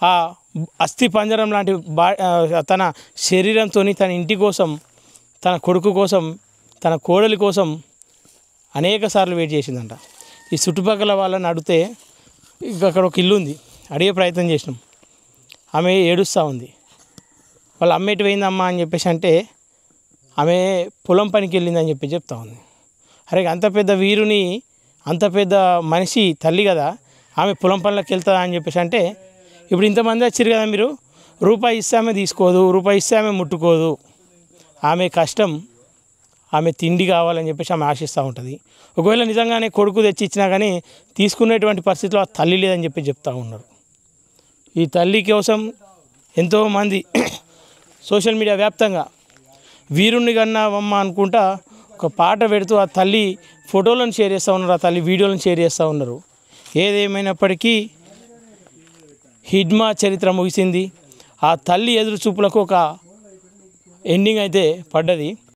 ఆ అస్థి పంజరం లాంటి తన శరీరంతో తన ఇంటి కోసం, తన కొడుకు కోసం, తన కోడలి కోసం అనేక సార్లు వెయిట్ చేసిందంట. ఈ చుట్టుపక్కల వాళ్ళని అడిగితే అక్కడ ఒక ఇల్లు ఉంది, అడిగే ప్రయత్నం చేసినాం. ఆమె ఏడుస్తూ ఉంది. వాళ్ళ అమ్మ ఎటు పోయిందమ్మా అని చెప్పేసి అంటే ఆమె పొలం పనికి వెళ్ళిందని చెప్పి చెప్తా ఉంది. అరే అంత పెద్ద వీరుని, అంత పెద్ద మనిషి తల్లి కదా, ఆమె పొలం పనులకు వెళ్తుందా అని చెప్పేసి అంటే, ఇప్పుడు ఇంతమంది వచ్చారు కదా, మీరు రూపాయి ఇస్తే ఆమె తీసుకోదు, రూపాయి ఇస్తే ఆమె ముట్టుకోదు. ఆమె కష్టం, ఆమె తిండి కావాలని చెప్పేసి ఆమె ఆశిస్తూ ఉంటుంది. ఒకవేళ నిజంగానే కొడుకు తెచ్చి ఇచ్చినా కానీ తీసుకునేటువంటి పరిస్థితిలో ఆ తల్లి లేదని చెప్పి చెప్తూ ఉన్నారు. ఈ తల్లి కోసం ఎంతోమంది సోషల్ మీడియా వ్యాప్తంగా వీరుణ్ణి కన్నావమ్మ అనుకుంటా ఒక పాట పెడుతూ ఆ తల్లి ఫోటోలను షేర్ చేస్తూ ఉన్నారు, ఆ తల్లి వీడియోలను షేర్ చేస్తూ ఉన్నారు. ఏదేమైనప్పటికీ హిడ్మా చరిత్ర ముగిసింది. ఆ తల్లి ఎదురు చూపులకు ఒక ఎండింగ్ అయితే పడ్డది.